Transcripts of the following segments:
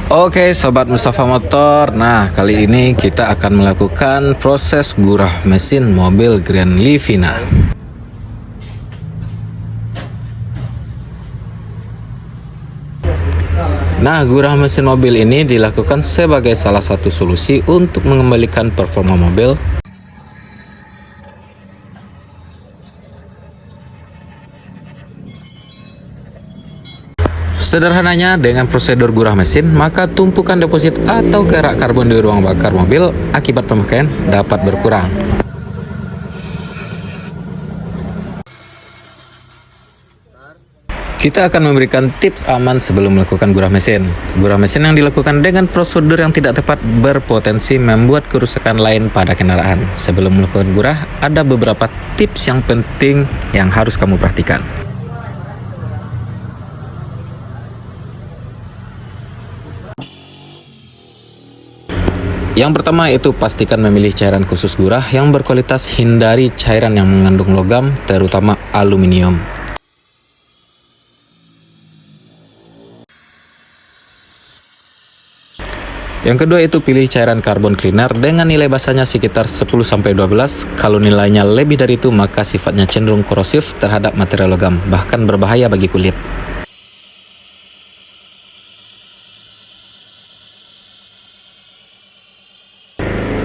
Oke Sobat Mustafa Motor, nah kali ini kita akan melakukan proses gurah mesin mobil Grand Livina. Nah, gurah mesin mobil ini dilakukan sebagai salah satu solusi untuk mengembalikan performa mobil. Sederhananya, dengan prosedur gurah mesin, maka tumpukan deposit atau kerak karbon di ruang bakar mobil akibat pemakaian dapat berkurang. Kita akan memberikan tips aman sebelum melakukan gurah mesin. Gurah mesin yang dilakukan dengan prosedur yang tidak tepat berpotensi membuat kerusakan lain pada kendaraan. Sebelum melakukan gurah, ada beberapa tips yang penting yang harus kamu perhatikan. Yang pertama itu pastikan memilih cairan khusus gurah yang berkualitas, hindari cairan yang mengandung logam, terutama aluminium. Yang kedua itu pilih cairan carbon cleaner dengan nilai basanya sekitar 10-12. Kalau nilainya lebih dari itu maka sifatnya cenderung korosif terhadap material logam, bahkan berbahaya bagi kulit.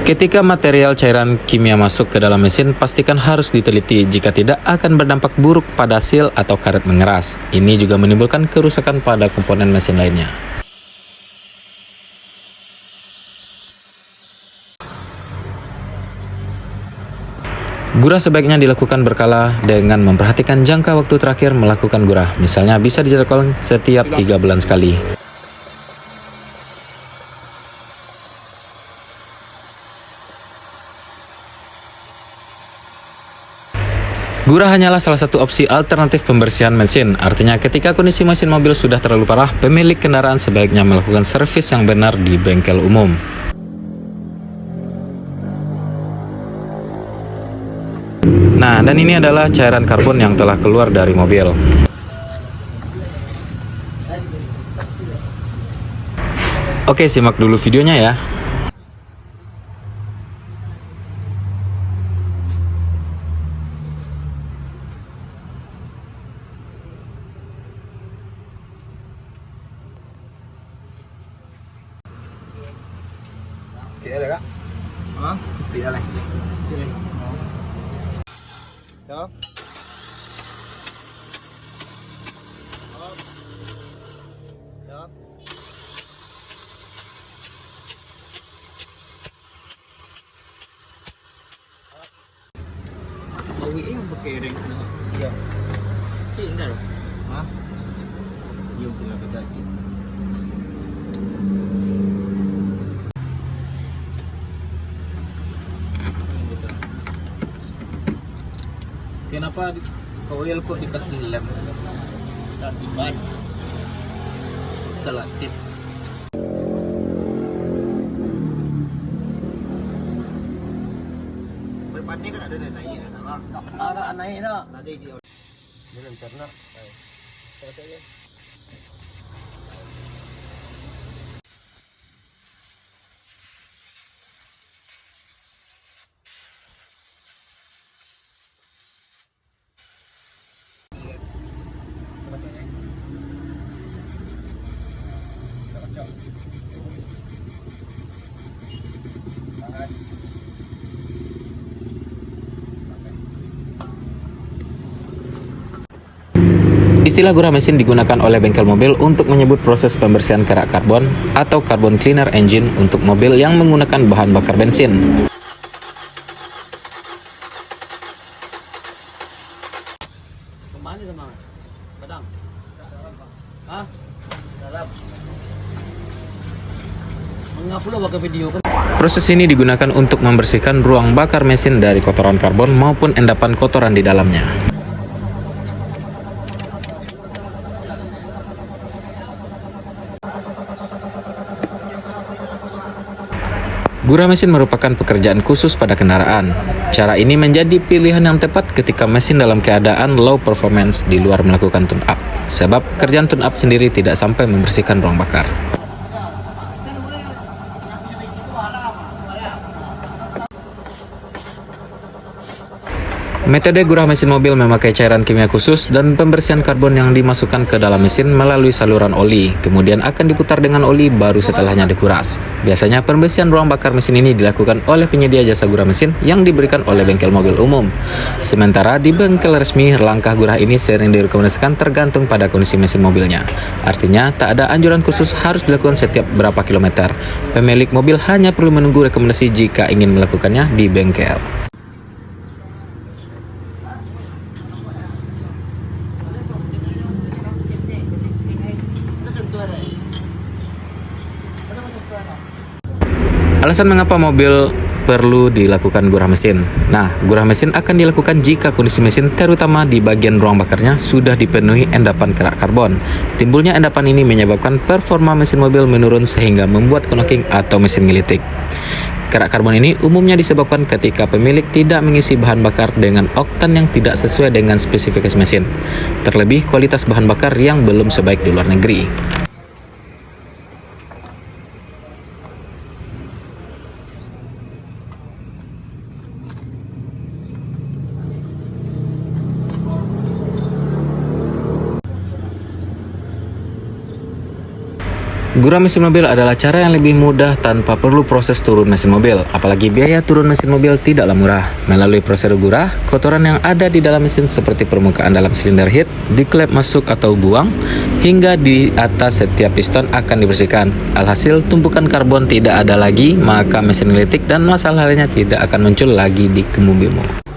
Ketika material cairan kimia masuk ke dalam mesin, pastikan harus diteliti, jika tidak akan berdampak buruk pada seal atau karet mengeras. Ini juga menimbulkan kerusakan pada komponen mesin lainnya. Gurah sebaiknya dilakukan berkala dengan memperhatikan jangka waktu terakhir melakukan gurah. Misalnya bisa dijadwalkan setiap 3 bulan sekali. Gurah hanyalah salah satu opsi alternatif pembersihan mesin. Artinya ketika kondisi mesin mobil sudah terlalu parah, pemilik kendaraan sebaiknya melakukan servis yang benar di bengkel umum. Nah, dan ini adalah cairan karbon yang telah keluar dari mobil. Oke, simak dulu videonya ya. Ada kak? Hah? Tidak lah. Ya. Ya. Bawi ini pakai ring. Iya. Si enggak? Hah? Yung pinagdad si. Kenapa oil kok dikasih lem? Kasih ban selektif. Berpatnya kan ada naik ada naik nak. Tadi dia belum karena. Selesai. Istilah gurah mesin digunakan oleh bengkel mobil untuk menyebut proses pembersihan kerak karbon atau carbon cleaner engine untuk mobil yang menggunakan bahan bakar bensin. Kemana sama? Padang. Hah? Dalam. Mengapa pakai video kan? Proses ini digunakan untuk membersihkan ruang bakar mesin dari kotoran karbon maupun endapan kotoran di dalamnya. Gurah mesin merupakan pekerjaan khusus pada kendaraan. Cara ini menjadi pilihan yang tepat ketika mesin dalam keadaan low performance di luar melakukan tune-up. Sebab pekerjaan tune-up sendiri tidak sampai membersihkan ruang bakar. Metode gurah mesin mobil memakai cairan kimia khusus dan pembersihan karbon yang dimasukkan ke dalam mesin melalui saluran oli, kemudian akan diputar dengan oli baru setelahnya dikuras. Biasanya pembersihan ruang bakar mesin ini dilakukan oleh penyedia jasa gurah mesin yang diberikan oleh bengkel mobil umum. Sementara di bengkel resmi, langkah gurah ini sering direkomendasikan tergantung pada kondisi mesin mobilnya. Artinya, tak ada anjuran khusus harus dilakukan setiap berapa kilometer. Pemilik mobil hanya perlu menunggu rekomendasi jika ingin melakukannya di bengkel. Alasan mengapa mobil perlu dilakukan gurah mesin. Nah, gurah mesin akan dilakukan jika kondisi mesin, terutama di bagian ruang bakarnya, sudah dipenuhi endapan kerak karbon. Timbulnya endapan ini menyebabkan performa mesin mobil menurun sehingga membuat knoking atau mesin ngelitik. Kerak karbon ini umumnya disebabkan ketika pemilik tidak mengisi bahan bakar dengan oktan yang tidak sesuai dengan spesifikasi mesin. Terlebih kualitas bahan bakar yang belum sebaik di luar negeri. Gurah mesin mobil adalah cara yang lebih mudah tanpa perlu proses turun mesin mobil. Apalagi biaya turun mesin mobil tidaklah murah. Melalui prosedur gurah, kotoran yang ada di dalam mesin seperti permukaan dalam silinder head, di klep masuk atau buang, hingga di atas setiap piston akan dibersihkan. Alhasil, tumpukan karbon tidak ada lagi, maka mesin ngelitik dan masalah lainnya tidak akan muncul lagi di mobilmu.